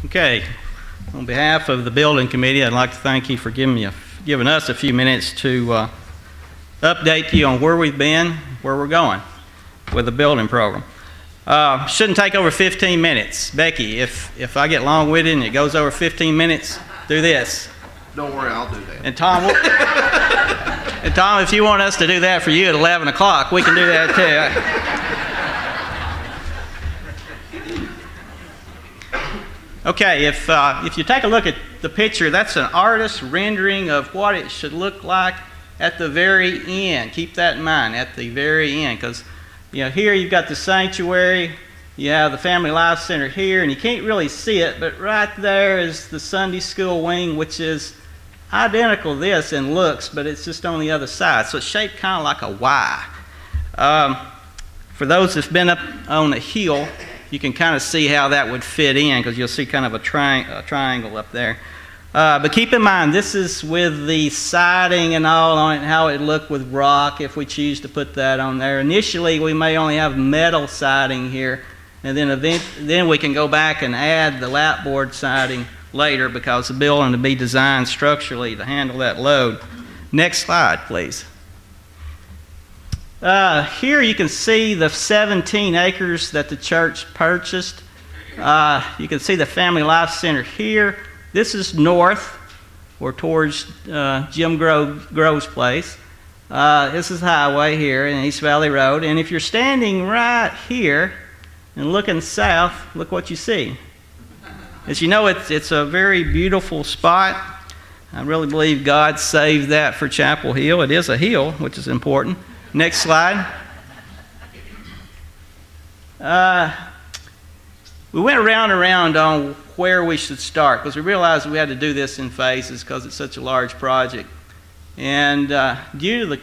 Okay, on behalf of the building committee, I'd like to thank you for giving us a few minutes to update you on where we've been, where we're going with the building program. Shouldn't take over 15 minutes. Becky, if I get long-winded and it goes over 15 minutes, do this. Don't worry, I'll do that. And Tom, if you want us to do that for you at 11 o'clock, we can do that too. Okay, if you take a look at the picture, that's an artist's rendering of what it should look like at the very end. Keep that in mind, at the very end, because here you've got the sanctuary, you have the Family Life Center here, and you can't really see it, but right there is the Sunday school wing, which is identical to this in looks, but it's just on the other side. So it's shaped kind of like a Y. For those that've been up on the hill, you can kind of see how that would fit in, because you'll see kind of a triangle up there. But keep in mind, this is with the siding and all on it, and how it looked with rock if we choose to put that on there. Initially, we may only have metal siding here, and then we can go back and add the lapboard siding later, because the building will be designed structurally to handle that load. Next slide, please. Here you can see the 17 acres that the church purchased. You can see the Family Life Center here. This is north, or towards Jim Grove's place. This is highway here in East Valley Road. And if you're standing right here and looking south, look what you see. As you know, it's a very beautiful spot. I really believe God saved that for Chapel Hill. It is a hill, which is important. Next slide. We went around and around on where we should start, because we realized we had to do this in phases because it's such a large project. And due to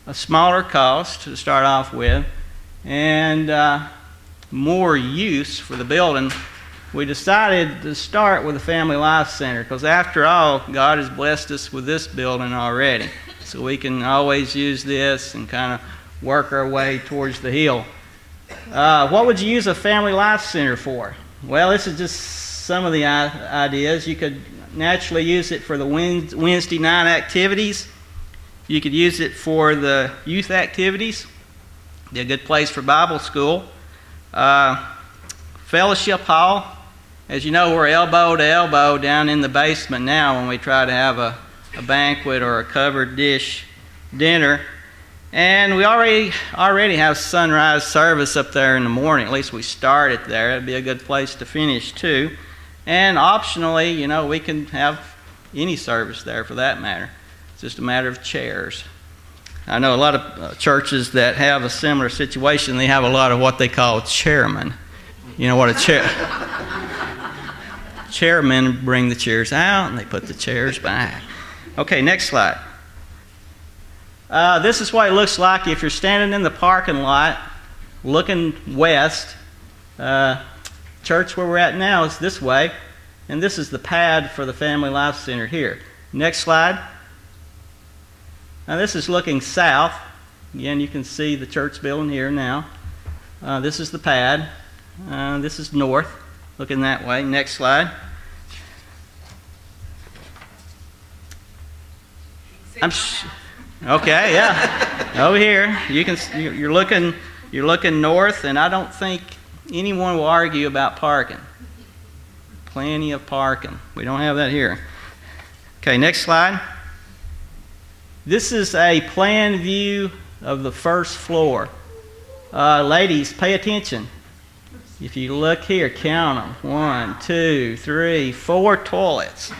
a smaller cost to start off with, and more use for the building, we decided to start with the Family Life Center, because after all, God has blessed us with this building already. So we can always use this and kind of work our way towards the hill. What would you use a Family Life Center for? Well, this is just some of the ideas. You could naturally use it for the Wednesday night activities. You could use it for the youth activities. Be a good place for Bible school. Fellowship hall. As you know, we're elbow to elbow down in the basement now when we try to have a banquet or a covered dish dinner. And we already have sunrise service up there in the morning. At least we start it there. It'd be a good place to finish too. And optionally, we can have any service there for that matter. It's just a matter of chairs. I know a lot of churches that have a similar situation. They have a lot of what they call chairmen. You know what a chair... Chairmen bring the chairs out and they put the chairs back. Okay, next slide. This is what it looks like if you're standing in the parking lot looking west. Church where we're at now is this way, and this is the pad for the Family Life Center here. Next slide. Now this is looking south. Again, you can see the church building here now. This is the pad. This is north, looking that way. Next slide. Okay, yeah. Over here, you're looking north, and I don't think anyone will argue about parking. Plenty of parking. We don't have that here. Okay, next slide. This is a plan view of the first floor. Ladies, pay attention. If you look here, count them. 1, 2, 3, 4 toilets.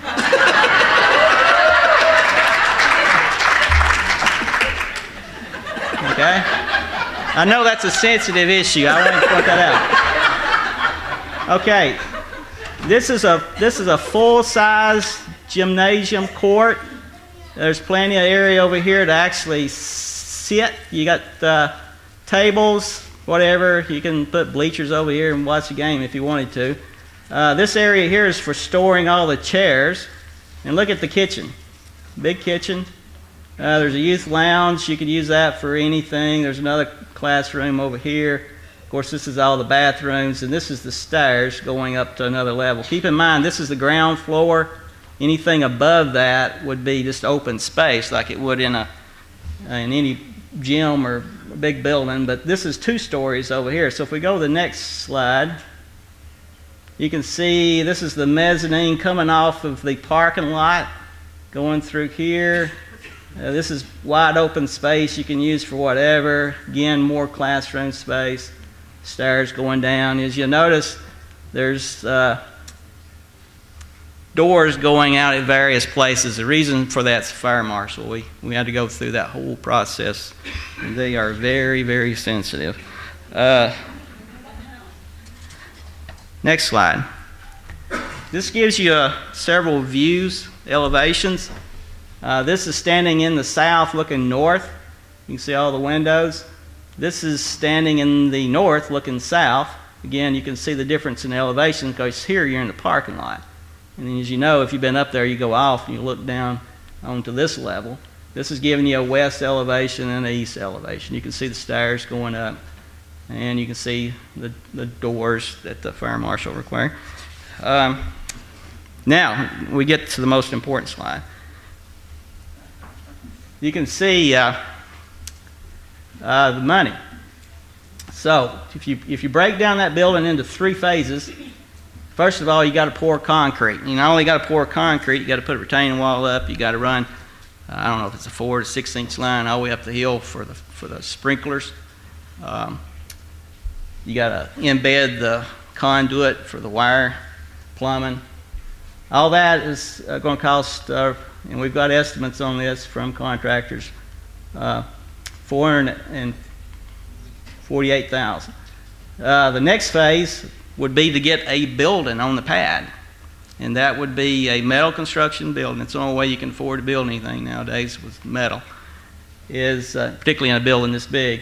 Okay? I know that's a sensitive issue. I want to point that out. Okay. This is a full-size gymnasium court. There's plenty of area over here to actually sit. You got tables, whatever. You can put bleachers over here and watch the game if you wanted to. This area here is for storing all the chairs. And look at the kitchen. Big kitchen. There's a youth lounge. You could use that for anything. There's another classroom over here. Of course, this is all the bathrooms, and this is the stairs going up to another level. Keep in mind, this is the ground floor. Anything above that would be just open space like it would in any gym or big building, but this is 2 stories over here. So if we go to the next slide, you can see this is the mezzanine coming off of the parking lot, going through here. This is wide open space you can use for whatever. Again, more classroom space. Stairs going down. As you notice, there's doors going out at various places. The reason for that's the fire marshal. We had to go through that whole process. And they are very, very sensitive. Next slide. This gives you several views, elevations. This is standing in the south looking north. You can see all the windows. This is standing in the north looking south. Again, you can see the difference in elevation because here you're in the parking lot. And then as you know, if you've been up there, you go off and you look down onto this level. This is giving you a west elevation and an east elevation. You can see the stairs going up, and you can see the doors that the fire marshal requires. Now, we get to the most important slide. You can see the money. So, if you break down that building into 3 phases, first of all, you got to pour concrete. You not only got to pour concrete, you got to put a retaining wall up. You got to run, I don't know if it's a 4 to 6 inch line all the way up the hill for the sprinklers. You got to embed the conduit for the wire, plumbing. All that is going to cost, and we've got estimates on this from contractors, $448,000. The next phase would be to get a building on the pad, and that would be a metal construction building. It's the only way you can afford to build anything nowadays with metal, is particularly in a building this big.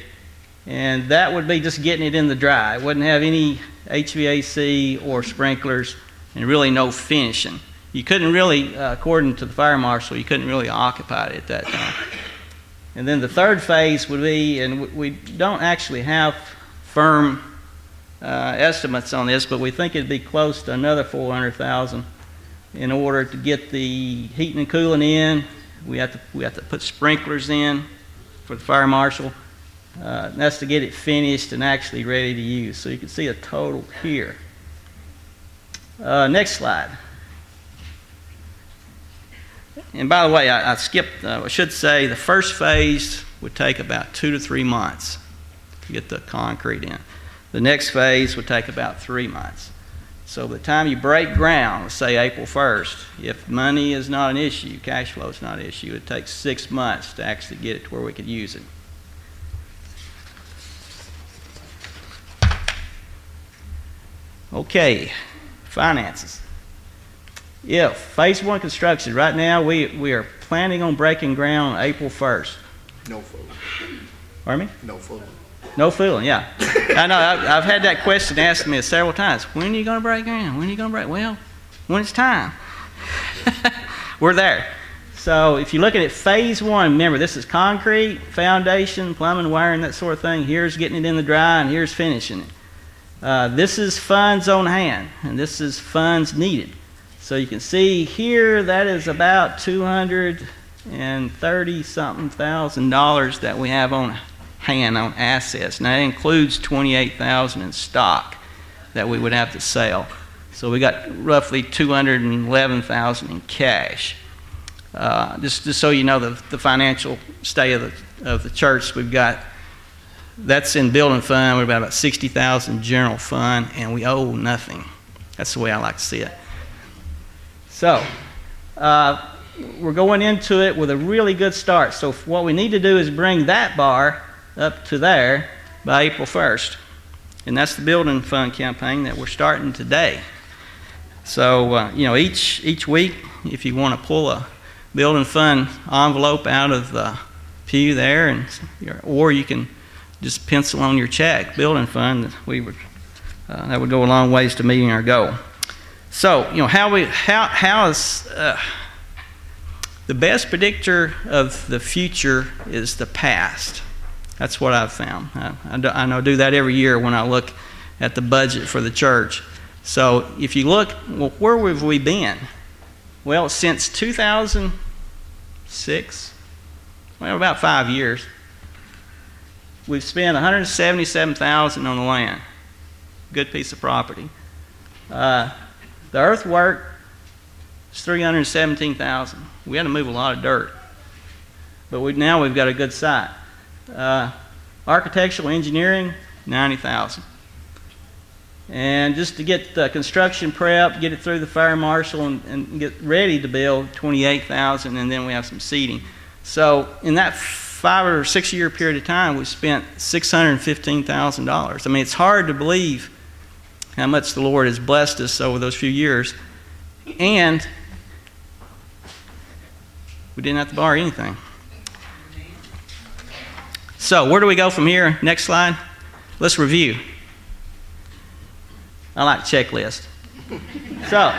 And that would be just getting it in the dry. It wouldn't have any HVAC or sprinklers, and really no finishing. You couldn't really, according to the fire marshal, you couldn't really occupy it at that time. And then the third phase would be, and we don't actually have firm estimates on this, but we think it'd be close to another $400,000 in order to get the heating and cooling in. We have to put sprinklers in for the fire marshal. That's to get it finished and actually ready to use. So you can see a total here. Next slide. And by the way, I skipped, I should say the first phase would take about 2 to 3 months to get the concrete in. The next phase would take about 3 months. So by the time you break ground, let's say April 1st, if money is not an issue, cash flow is not an issue, it takes 6 months to actually get it to where we could use it. Okay, finances. If phase 1 construction, right now we are planning on breaking ground April 1st. No fooling. Pardon me? No fooling. No fooling, yeah. I know, I've had that question asked me several times. When are you going to break ground? When are you going to break? Well, when it's time. We're there. So if you look at it, phase 1, remember this is concrete, foundation, plumbing, wiring, that sort of thing. Here's getting it in the dry, and here's finishing it. This is funds on hand, and this is funds needed. So you can see here that is about $230-something thousand that we have on hand on assets. Now that includes $28,000 in stock that we would have to sell. So we got roughly $211,000 in cash. Just so you know the financial state of the church, we've got, that's in building fund, we're about $60,000 general fund, and we owe nothing. That's the way I like to see it. So, we're going into it with a really good start. So what we need to do is bring that bar up to there by April 1st. And that's the building fund campaign that we're starting today. So, you know, each week, if you want to pull a building fund envelope out of the pew there, or you can just pencil on your check, building fund, that would go a long ways to meeting our goal. So, you know, how is the best predictor of the future is the past. That's what I've found. I know I do that every year when I look at the budget for the church. So if you look, well, where have we been? Well, since 2006, well, about 5 years, we've spent $177,000 on the land. Good piece of property. The earthwork is $317,000. We had to move a lot of dirt, but now we've got a good site. Architectural engineering, $90,000. And just to get the construction prep, get it through the fire marshal, and get ready to build, $28,000, and then we have some seating. So in that 5 or 6 year period of time, we spent $615,000. I mean, it's hard to believe how much the Lord has blessed us over those few years, and we didn't have to borrow anything. So where do we go from here? Next slide. Let's review. I like checklist. So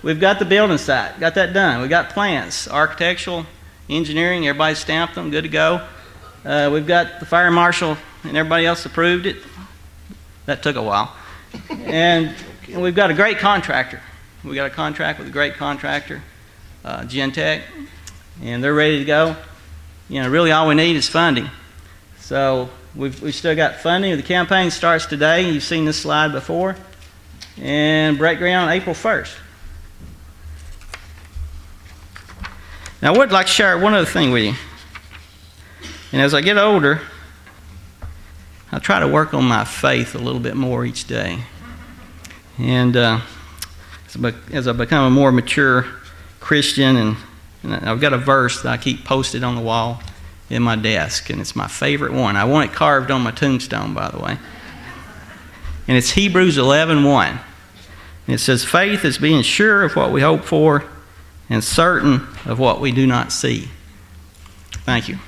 we've got the building site, got that done. We got plans, architectural, engineering, everybody stamped them, good to go. We've got the fire marshal and everybody else approved it. That took a while. And we've got a great contractor. We got a contract with a great contractor, Gentech, and they're ready to go. You know, really all we need is funding. So we've still got funding. The campaign starts today. You've seen this slide before. And break ground on April 1st. Now I would like to share one other thing with you. And as I get older, I try to work on my faith a little bit more each day. And as I become a more mature Christian, and I've got a verse that I keep posted on the wall in my desk, and it's my favorite one. I want it carved on my tombstone, by the way. And it's Hebrews 11:1. And it says, faith is being sure of what we hope for and certain of what we do not see. Thank you.